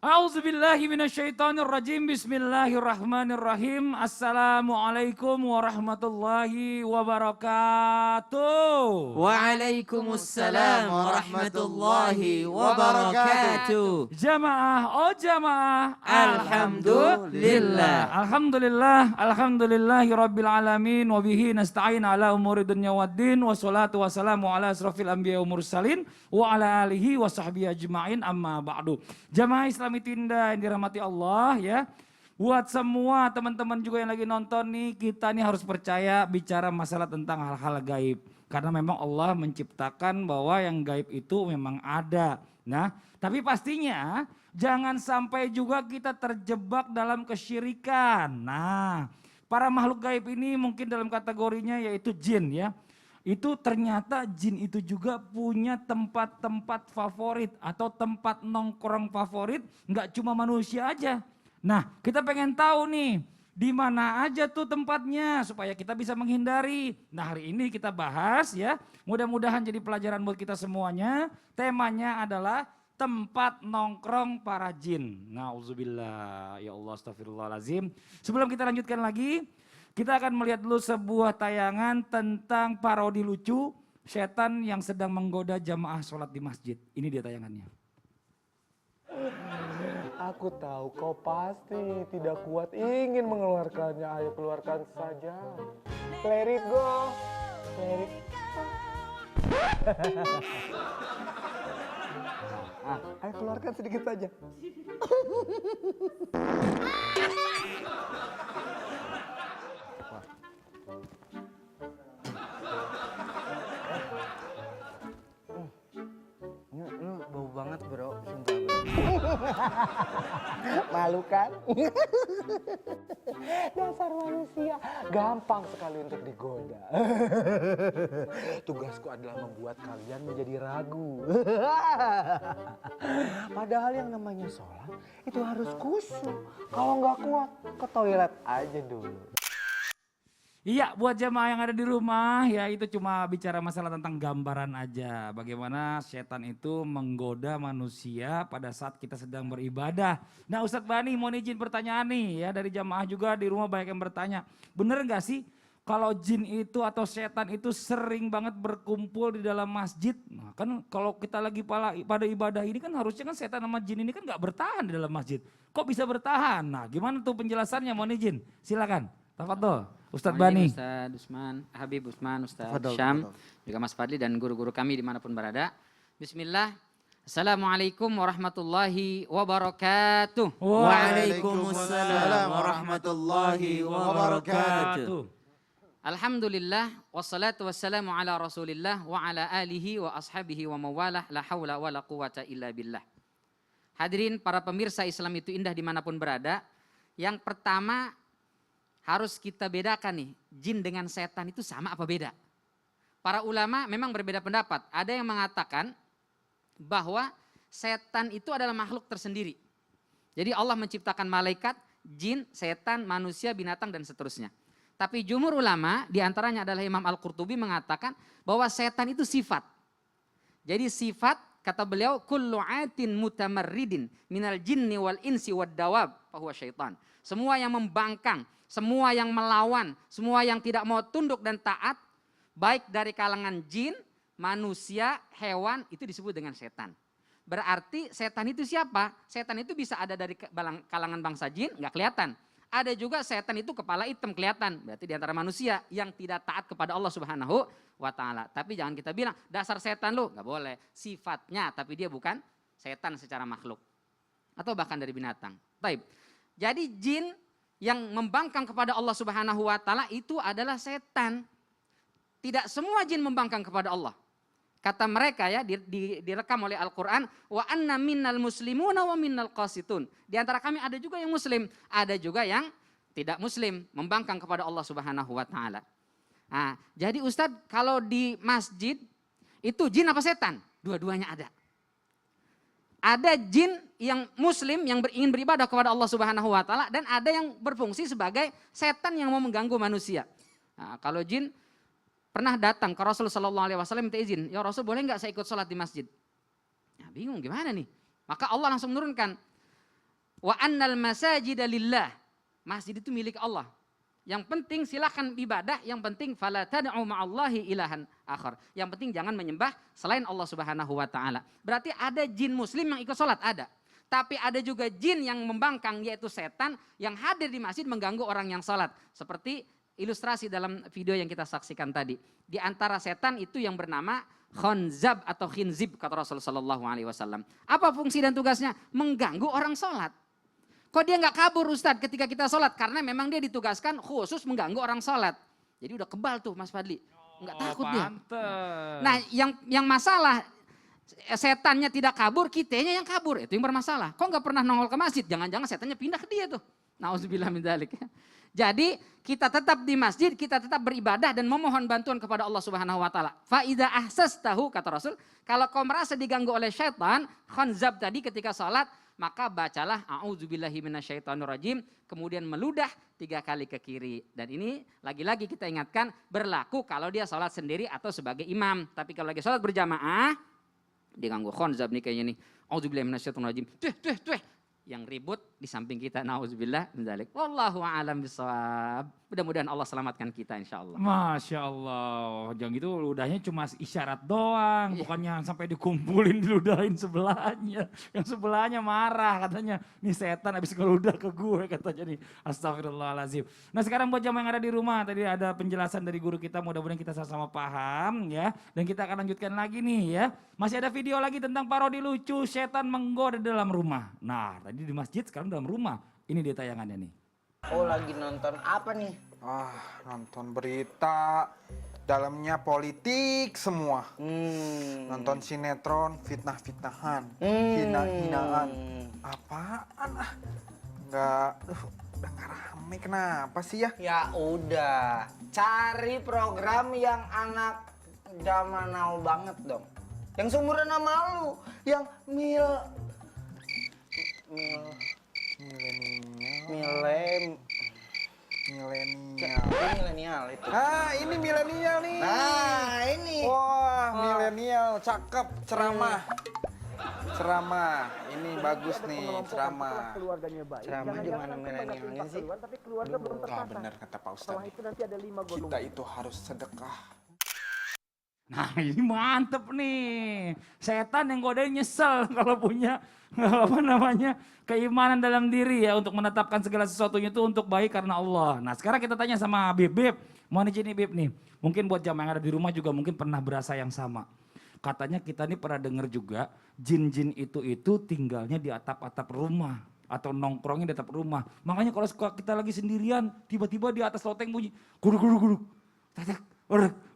A'udzubillahi minasyaitonirrajim. Bismillahirrahmanirrahim. Assalamualaikum warahmatullahi wabarakatuh. Waalaikumsalam warahmatullahi wabarakatuh. Jamaah, oh jamaah. Alhamdulillah. Alhamdulillahi rabbil alamin. Wabihi nasta'in ala umuri dunya waddin. Wassalatu wassalamu ala asrafil anbiya wa mursalin. Wa ala alihi wa sahbihi ajma'in amma ba'du. Jamaah Islam Tinda yang dirahmati Allah ya. Buat semua teman-teman juga yang lagi nonton nih, kita nih harus percaya bicara masalah tentang hal-hal gaib. Karena memang Allah menciptakan bahwa yang gaib itu memang ada. Nah, tapi pastinya jangan sampai juga kita terjebak dalam kesyirikan. Nah, para makhluk gaib ini mungkin dalam kategorinya yaitu jin ya. Itu ternyata jin itu juga punya tempat-tempat favorit atau tempat nongkrong favorit, nggak cuma manusia aja. Nah, kita pengen tahu nih, di mana aja tuh tempatnya supaya kita bisa menghindari. Nah, hari ini kita bahas ya, mudah-mudahan jadi pelajaran buat kita semuanya. Temanya adalah tempat nongkrong para jin. Nauzubillah, ya Allah, astagfirullahaladzim. Sebelum kita lanjutkan lagi, kita akan melihat dulu sebuah tayangan tentang parodi lucu setan yang sedang menggoda jamaah sholat di masjid. Ini dia tayangannya. Aku tahu kau pasti tidak kuat ingin mengeluarkannya. Ayo keluarkan saja. Let it go. Let it go. Ayo keluarkan sedikit saja. Lu bau banget bro, sumpah bro. Malu kan? Dasar manusia, gampang sekali untuk digoda. Tugasku adalah membuat kalian menjadi ragu. Padahal yang namanya sholat itu harus khusyuk. Kalau nggak kuat, ke toilet aja dulu. Iya, buat jamaah yang ada di rumah ya, itu cuma bicara masalah tentang gambaran aja. Bagaimana setan itu menggoda manusia pada saat kita sedang beribadah. Nah, Ustadz Bani mau izin pertanyaan nih ya, dari jamaah juga di rumah banyak yang bertanya. Bener gak sih kalau jin itu atau setan itu sering banget berkumpul di dalam masjid? Nah, kan kalau kita lagi pada ibadah ini kan harusnya kan setan sama jin ini kan gak bertahan di dalam masjid. Kok bisa bertahan? Nah, gimana tuh penjelasannya, mohon izin. Silakan. Tafadhol, Ustadz Bani. Ustadz Usman, Habib Usman, Ustadz Syam, juga Mas Fadli dan guru-guru kami dimanapun berada. Bismillah. Assalamualaikum warahmatullahi wabarakatuh. Waalaikumsalam warahmatullahi wabarakatuh. Alhamdulillah, wassalatu wassalamu ala rasulillah wa ala alihi wa ashabihi wa mawalah, la hawla wa la quwata illa billah. Hadirin para pemirsa Islam itu indah dimanapun berada. Yang pertama, harus kita bedakan nih, jin dengan setan itu sama apa beda? Para ulama memang berbeda pendapat. Ada yang mengatakan bahwa setan itu adalah makhluk tersendiri. Jadi Allah menciptakan malaikat, jin, setan, manusia, binatang dan seterusnya. Tapi jumhur ulama diantaranya adalah Imam Al-Qurtubi mengatakan bahwa setan itu sifat. Jadi sifat, kata beliau, kullu atin mutamarridin minal jinni wal insi wad dawab fahuwa syaitan. Semua yang membangkang, semua yang melawan, semua yang tidak mau tunduk dan taat, baik dari kalangan jin, manusia, hewan, itu disebut dengan setan. Berarti setan itu siapa? Setan itu bisa ada dari kalangan bangsa jin, nggak kelihatan. Ada juga setan itu kepala hitam kelihatan, berarti di antara manusia yang tidak taat kepada Allah Subhanahu wa Ta'ala. Tapi jangan kita bilang dasar setan lu, nggak boleh. Sifatnya, tapi dia bukan setan secara makhluk atau bahkan dari binatang. Baik. Jadi jin yang membangkang kepada Allah Subhanahu wa Ta'ala itu adalah setan. Tidak semua jin membangkang kepada Allah. Kata mereka ya, direkam oleh Al-Quran, wa anna minnal muslimuna wa minnal qasitun. Di antara kami ada juga yang muslim, ada juga yang tidak muslim, membangkang kepada Allah Subhanahu wa Ta'ala. Nah, jadi Ustadz, kalau di masjid itu jin apa setan? Dua-duanya ada. Ada jin yang muslim yang ingin beribadah kepada Allah Subhanahu wa Ta'ala, dan ada yang berfungsi sebagai setan yang mau mengganggu manusia. Nah, kalau jin pernah datang ke Rasul Sallallahu Alaihi Wasallam minta izin, ya Rasul boleh nggak saya ikut sholat di masjid? Nah, bingung gimana nih? Maka Allah langsung menurunkan, Wa annal masajida lillah. Masjid itu milik Allah. Yang penting silakan ibadah, yang penting fala tad'u ma'allahi ilahan akhar. Yang penting jangan menyembah selain Allah Subhanahu wa taala. Berarti ada jin muslim yang ikut salat, ada. Tapi ada juga jin yang membangkang, yaitu setan yang hadir di masjid mengganggu orang yang salat. Seperti ilustrasi dalam video yang kita saksikan tadi. Di antara setan itu yang bernama khanzab atau khinzib, kata Rasulullah SAW. Apa fungsi dan tugasnya? Mengganggu orang salat. Kok dia nggak kabur Ustadz ketika kita sholat? Karena memang dia ditugaskan khusus mengganggu orang sholat. Jadi udah kebal tuh Mas Fadli. Nggak takut dia. Nah yang masalah setannya tidak kabur, kitanya yang kabur. Itu yang bermasalah. Kok nggak pernah nongol ke masjid? Jangan-jangan setannya pindah ke dia tuh. Nauzubillah min dzalik. Jadi kita tetap di masjid, kita tetap beribadah dan memohon bantuan kepada Allah Subhanahu wa taala. Fa idza ahsastahu, kata Rasul, kalau kau merasa diganggu oleh syaitan, khanzab tadi ketika sholat, maka bacalah a'udzubillahi minasyaitonirrajim, kemudian meludah 3 kali ke kiri. Dan ini lagi-lagi kita ingatkan berlaku kalau dia sholat sendiri atau sebagai imam. Tapi kalau lagi sholat berjamaah, diganggu khanzab nih kayaknya nih. A'udzubillahi minasyaitonirrajim. Tuh. Yang ribut di samping kita, na'udzubillah min dzalik. Wallahu a'lam bishawab. Mudah-mudahan Allah selamatkan kita insyaallah. Masya Allah, jangan gitu ludahnya cuma isyarat doang, bukannya sampai dikumpulin diludahin sebelahnya. Yang sebelahnya marah katanya, nih setan habis ngeludah ke gue katanya nih. Astagfirullahaladzim. Nah sekarang buat jamaah yang ada di rumah, tadi ada penjelasan dari guru kita, mudah-mudahan kita sama-sama paham ya. Dan kita akan lanjutkan lagi nih ya. Masih ada video lagi tentang parodi lucu setan menggoda dalam rumah. Nah tadi di masjid, sekarang dalam rumah. Ini dia tayangannya nih. Oh lagi nonton apa nih? Nonton berita, dalamnya politik semua. Nonton sinetron, fitnah-fitnahan, hina-hinaan. Apaan udah nggak rame, kenapa sih ya? Ya udah, cari program yang anak zaman now banget dong. Yang seumuran sama lu, yang milenial. Milenial itu. Ini milenial nih. Nah, ini. Wah, milenial, cakep, ceramah. Ceramah, ini bagus nih, ceramah. Ceramah di mana milenialnya sih? Benar kata Pak Ustadz. Kita itu harus sedekah. Nah ini mantep nih, setan yang godain nyesel kalau punya keimanan dalam diri ya untuk menetapkan segala sesuatunya itu untuk baik karena Allah. Nah sekarang kita tanya sama Beb, mau nih Beb nih, mungkin buat jamaah yang ada di rumah juga mungkin pernah berasa yang sama. Katanya kita nih pernah dengar juga jin-jin itu tinggalnya di atap-atap rumah atau nongkrongnya di atap rumah. Makanya kalau kita lagi sendirian, tiba-tiba di atas loteng bunyi guruk.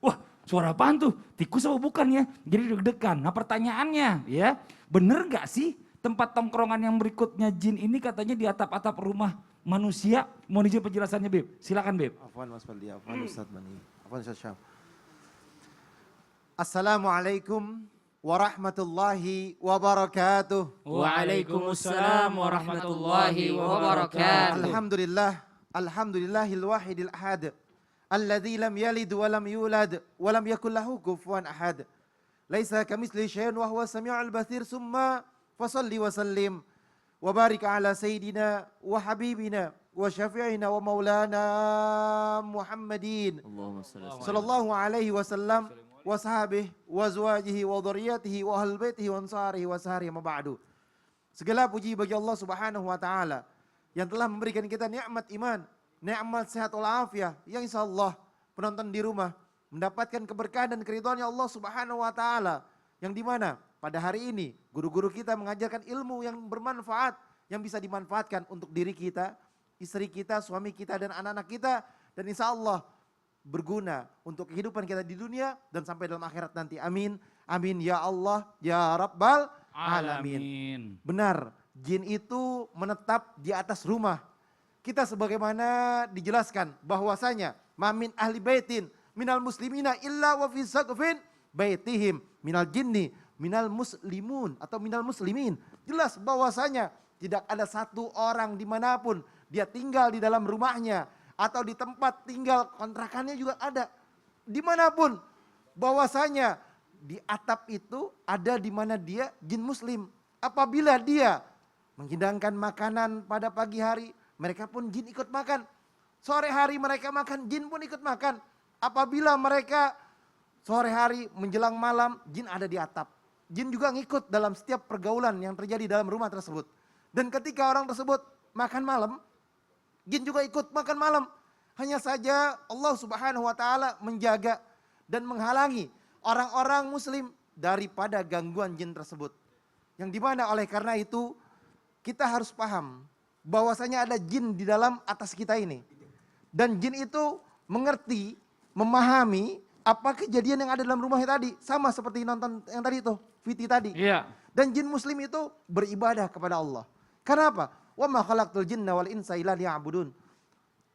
Wah, suara apaan tuh? Tikus apa bukan ya? Jadi deg-degan. Nah pertanyaannya ya, bener gak sih tempat tongkrongan yang berikutnya jin ini katanya di atap-atap rumah manusia? Mau dijawab penjelasannya Beb? Silakan Beb. Afwan Mas Faldi, afwan Ustaz Mani, afwan Ustaz Syam. Assalamualaikum warahmatullahi wabarakatuh. Waalaikumsalam warahmatullahi wabarakatuh. Alhamdulillahil wahidil ahad. Alladzi lam yalid wa lam yulad wa lam yakul lahu kufuwan ahad. Laisa kamitslihi syai'un wa huwas samiul batsir. Summa fasalli wa sallim wa barik ala sayyidina wa habibina wa syafi'ina wa maulana Muhammadin sallallahu alaihi wasallam wa sahabihi wa azwajihi wa dhurriyyatihi wa ahlil baitihi wa ansarihi wa saharihi ma ba'du. Segala puji bagi Allah Subhanahu wa taala yang telah memberikan kita nikmat iman, nikmat sehat walafiat, yang insyaallah penonton di rumah mendapatkan keberkahan dan keridhaan Allah Subhanahu wa taala, yang dimana pada hari ini guru-guru kita mengajarkan ilmu yang bermanfaat, yang bisa dimanfaatkan untuk diri kita, istri kita, suami kita dan anak-anak kita, dan insyaallah berguna untuk kehidupan kita di dunia dan sampai dalam akhirat nanti. Amin. Amin ya Allah ya Rabbal alamin. Benar, jin itu menetap di atas rumah. Kita sebagaimana dijelaskan bahwasanya mamin ahli baitin minal muslimina illa wa fi saqfin baitihim minal jinni minal muslimun atau minal muslimin. Jelas bahwasanya tidak ada satu orang dimanapun dia tinggal di dalam rumahnya atau di tempat tinggal kontrakannya juga ada. Dimanapun bahwasanya di atap itu ada di mana dia jin muslim. Apabila dia menghidangkan makanan pada pagi hari, mereka pun jin ikut makan. Sore hari mereka makan, jin pun ikut makan. Apabila mereka sore hari menjelang malam, jin ada di atap. Jin juga ngikut dalam setiap pergaulan yang terjadi dalam rumah tersebut. Dan ketika orang tersebut makan malam, jin juga ikut makan malam. Hanya saja Allah Subhanahu wa taala menjaga dan menghalangi orang-orang muslim daripada gangguan jin tersebut. Yang dimana oleh karena itu kita harus paham bahwasanya ada jin di dalam atas kita ini. Dan jin itu mengerti, memahami apa kejadian yang ada dalam rumahnya tadi. Sama seperti nonton yang tadi itu, Viti tadi. Iya. Dan jin muslim itu beribadah kepada Allah. Kenapa? Wa ma khalaqtul jinna wal insa illa liya'budun.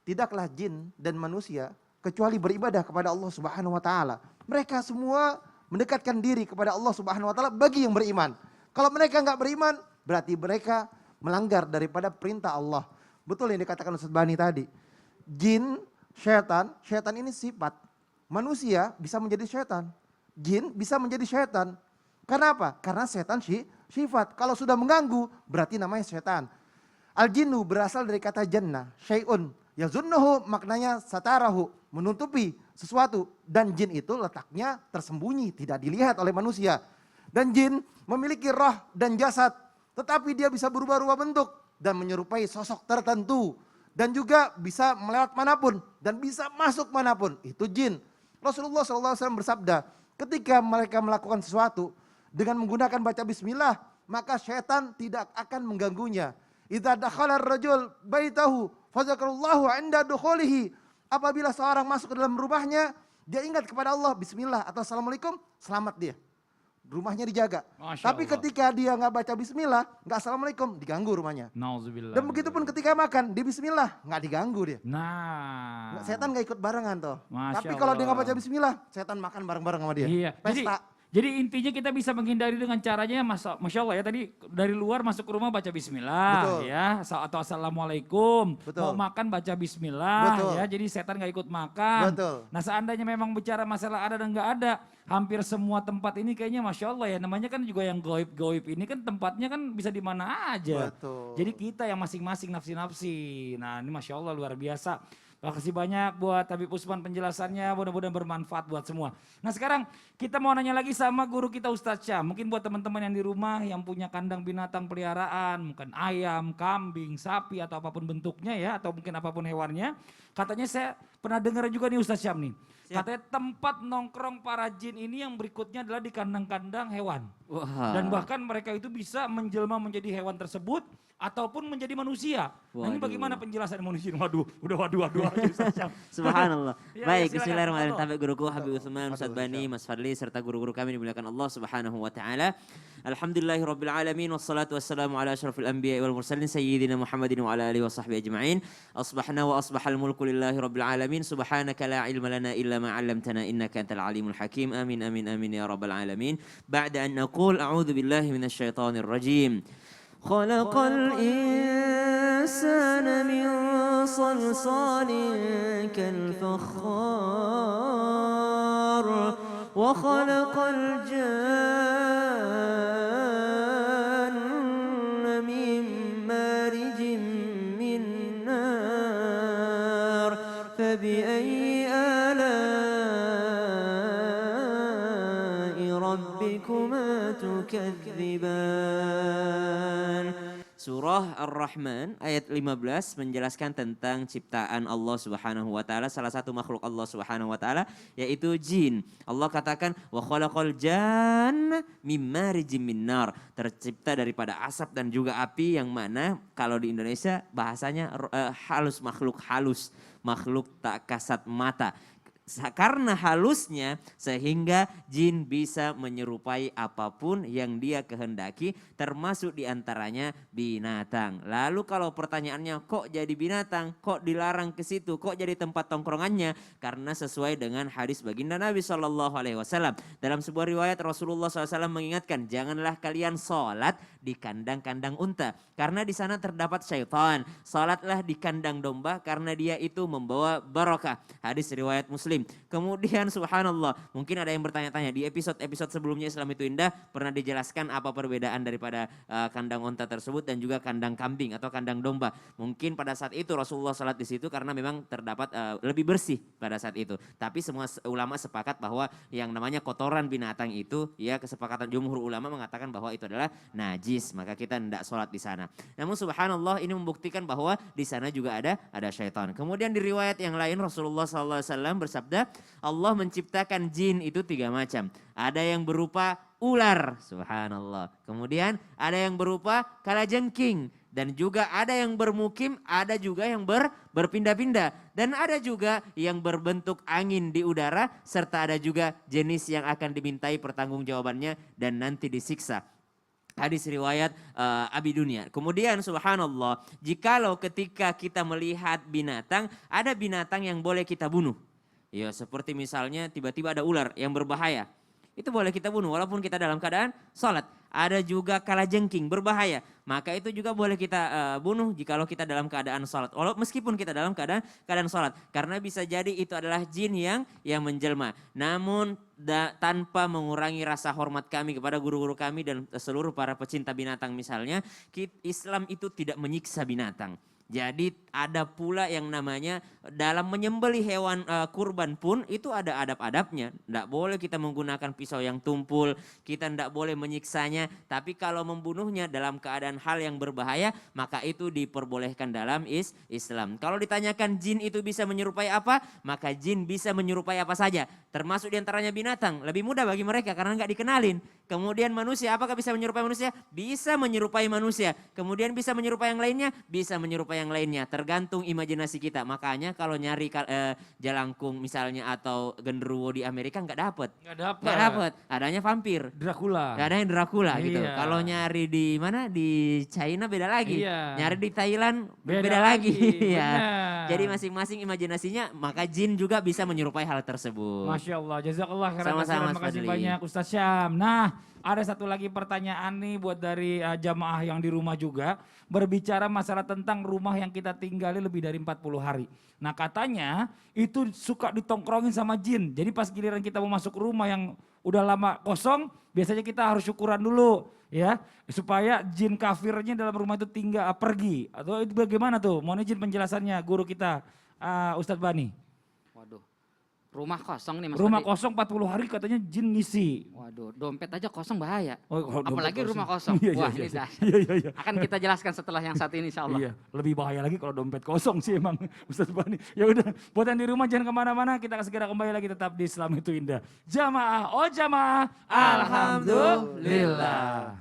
Tidaklah jin dan manusia kecuali beribadah kepada Allah Subhanahu wa taala. Mereka semua mendekatkan diri kepada Allah Subhanahu wa taala bagi yang beriman. Kalau mereka enggak beriman, berarti mereka melanggar daripada perintah Allah. Betul yang dikatakan Ustaz Bani tadi. Jin, syaitan ini sifat. Manusia bisa menjadi syaitan. Jin bisa menjadi syaitan. Kenapa? Karena setan sifat. Kalau sudah mengganggu, berarti namanya setan. Al-jinnu berasal dari kata jannah, syai'un. Yazunnuhu maknanya satarahu, menutupi sesuatu. Dan jin itu letaknya tersembunyi, tidak dilihat oleh manusia. Dan jin memiliki roh dan jasad, tetapi dia bisa berubah-ubah bentuk dan menyerupai sosok tertentu. Dan juga bisa melewat manapun dan bisa masuk manapun. Itu jin. Rasulullah SAW bersabda, ketika mereka melakukan sesuatu dengan menggunakan baca bismillah, maka syaitan tidak akan mengganggunya. Idza dakhala ar-rajul baitahu fazakarallahu 'inda dukhulihi. Apabila seorang masuk ke dalam rumahnya, dia ingat kepada Allah, bismillah atau assalamualaikum, selamat dia. Rumahnya dijaga. Masya Tapi Allah. ketika dia nggak baca bismillah, nggak assalamualaikum, diganggu rumahnya. Nauzubillah. Dan begitu pun ketika makan, di bismillah, nggak diganggu dia. Nah. Setan nggak ikut barengan tuh. Masya Tapi kalau dia nggak Allah. baca bismillah, setan makan bareng-bareng sama dia. Iya. Pesta. Jadi intinya kita bisa menghindari dengan caranya, Masya Allah ya, tadi dari luar masuk ke rumah baca bismillah. Betul. Ya, atau assalamualaikum. Betul. Mau makan baca bismillah. Betul. Ya, jadi setan gak ikut makan. Betul. Nah seandainya memang bicara masalah ada dan gak ada, hampir semua tempat ini kayaknya Masya Allah ya, namanya kan juga yang goib-goib ini kan tempatnya kan bisa di mana aja. Betul. Jadi kita yang masing-masing nafsi-nafsi. Nah ini Masya Allah luar biasa. Makasih banyak buat Habib Usman penjelasannya, mudah-mudahan bermanfaat buat semua. Nah sekarang kita mau nanya lagi sama guru kita Ustadz Syah. Mungkin buat teman-teman yang di rumah yang punya kandang binatang peliharaan, mungkin ayam, kambing, sapi atau apapun bentuknya ya, atau mungkin apapun hewannya. Katanya saya pernah dengar juga nih Ustadz Syam nih. Katanya tempat nongkrong para jin ini yang berikutnya adalah di kandang-kandang hewan. Wah. Dan bahkan mereka itu bisa menjelma menjadi hewan tersebut ataupun menjadi manusia. Nah ini Waduh. bagaimana penjelasan manusia? Waduh, udah waduh aja Ustaz Syam. Subhanallah. Ya, Baik, ya, silakan. bismillahirrahmanirrahim. Betul. Sampai guruku Habib Utsman, Ustaz Bani, Mas Fadli serta guru-guru kami dimuliakan Allah Subhanahu wa taala. Alhamdulillahirabbil alamin wassalatu wassalamu ala asyrafil anbiya'i wal mursalin sayyidina Muhammadin wa ala alihi washabbihi ajma'in. Asbahna wa asbahal mulku lillahi rabbil alamin. Subhanaka la ilma lana illa ma 'allamtana innaka antal alimul hakim. Amin amin amin ya rabbal alamin. Ba'da an naqul a'udzu billahi minasy syaithanir rajim. خلق الإنسان من صلصال كالفخار وخلق الجان من مارج من نار فبأي آلاء ربكما تكذبان. Surah Ar-Rahman ayat 15 menjelaskan tentang ciptaan Allah Subhanahu wa taala, salah satu makhluk Allah Subhanahu wa taala yaitu jin. Allah katakan wa khalaqal janna mim marijim min nar, tercipta daripada asap dan juga api, yang mana kalau di Indonesia bahasanya halus, makhluk tak kasat mata. Karena halusnya sehingga jin bisa menyerupai apapun yang dia kehendaki, termasuk diantaranya binatang. Lalu kalau pertanyaannya kok jadi binatang, kok dilarang ke situ, kok jadi tempat tongkrongannya? Karena sesuai dengan hadis baginda Nabi SAW. Dalam sebuah riwayat Rasulullah SAW mengingatkan, janganlah kalian sholat di kandang-kandang unta karena di sana terdapat syaitan. Sholatlah di kandang domba karena dia itu membawa barokah. Hadis riwayat Muslim. muslim. Kemudian subhanallah, mungkin ada yang bertanya-tanya di episode-episode sebelumnya Islam itu indah pernah dijelaskan apa perbedaan daripada kandang onta tersebut dan juga kandang kambing atau kandang domba. Mungkin pada saat itu Rasulullah salat di situ karena memang terdapat lebih bersih pada saat itu. Tapi semua ulama sepakat bahwa yang namanya kotoran binatang itu, ya kesepakatan jumhur ulama mengatakan bahwa itu adalah najis, maka kita tidak sholat di sana. Namun subhanallah ini membuktikan bahwa di sana juga ada syaitan. Kemudian di riwayat yang lain Rasulullah SAW bersabda, Allah menciptakan jin itu 3 macam. Ada yang berupa ular, subhanallah. Kemudian ada yang berupa kalajengking. Dan juga ada yang bermukim, ada juga yang berpindah-pindah. Dan ada juga yang berbentuk angin di udara, serta ada juga jenis yang akan dimintai pertanggungjawabannya dan nanti disiksa. Hadis riwayat Abi Dunia. Kemudian subhanallah, jikalau ketika kita melihat binatang, ada binatang yang boleh kita bunuh. Ya seperti misalnya tiba-tiba ada ular yang berbahaya. Itu boleh kita bunuh walaupun kita dalam keadaan sholat. Ada juga kalajengking berbahaya. Maka itu juga boleh kita bunuh jikalau kita dalam keadaan sholat. Meskipun kita dalam keadaan sholat. Karena bisa jadi itu adalah jin yang menjelma. Namun tanpa mengurangi rasa hormat kami kepada guru-guru kami dan seluruh para pecinta binatang misalnya. Islam itu tidak menyiksa binatang. Jadi ada pula yang namanya dalam menyembelih hewan kurban pun itu ada adab-adabnya. Tidak boleh kita menggunakan pisau yang tumpul, kita tidak boleh menyiksanya. Tapi kalau membunuhnya dalam keadaan hal yang berbahaya, maka itu diperbolehkan dalam Islam. Kalau ditanyakan jin itu bisa menyerupai apa, maka jin bisa menyerupai apa saja. Termasuk diantaranya binatang, lebih mudah bagi mereka karena nggak dikenalin. Kemudian manusia, apakah bisa menyerupai manusia? Bisa menyerupai manusia. Kemudian bisa menyerupai yang lainnya? Bisa menyerupai yang lainnya. Tergantung imajinasi kita. Makanya kalau nyari jalangkung misalnya atau genderuwo di Amerika nggak dapet. Nggak dapet. Adanya vampir. Dracula. Adanya Dracula gitu. Iya. Kalau nyari di mana? Di China beda lagi. Iya. Nyari di Thailand beda lagi. Ya. Jadi masing-masing imajinasinya. Maka jin juga bisa menyerupai hal tersebut. Masya Allah, jazakallah khairan Sama-sama, kasiran, Mas makasih Fadli. banyak Ustaz Syam. Nah, ada satu lagi pertanyaan nih buat dari jamaah yang di rumah juga. Berbicara masalah tentang rumah yang kita tinggali lebih dari 40 hari. Nah katanya itu suka ditongkrongin sama jin. Jadi pas giliran kita mau masuk rumah yang udah lama kosong, biasanya kita harus syukuran dulu. Ya, supaya jin kafirnya dalam rumah itu tinggal pergi. Atau itu bagaimana tuh? Mohon izin penjelasannya guru kita Ustadz Bani. Waduh, rumah kosong nih Mas Rumah Fadli. kosong 40 hari katanya jin ngisi. Waduh, dompet aja kosong bahaya. Oh, kalau dompet Apalagi kosong. rumah kosong. Iya, Wah, iya, ini iya. dahsyat. Iya. Akan kita jelaskan setelah yang satu ini insya Allah. Iya, lebih bahaya lagi kalau dompet kosong sih emang Ustadz Bani. Ya udah, buat yang di rumah jangan kemana-mana, kita akan segera kembali lagi tetap di Islam itu indah. Jamaah, oh jamaah, alhamdulillah.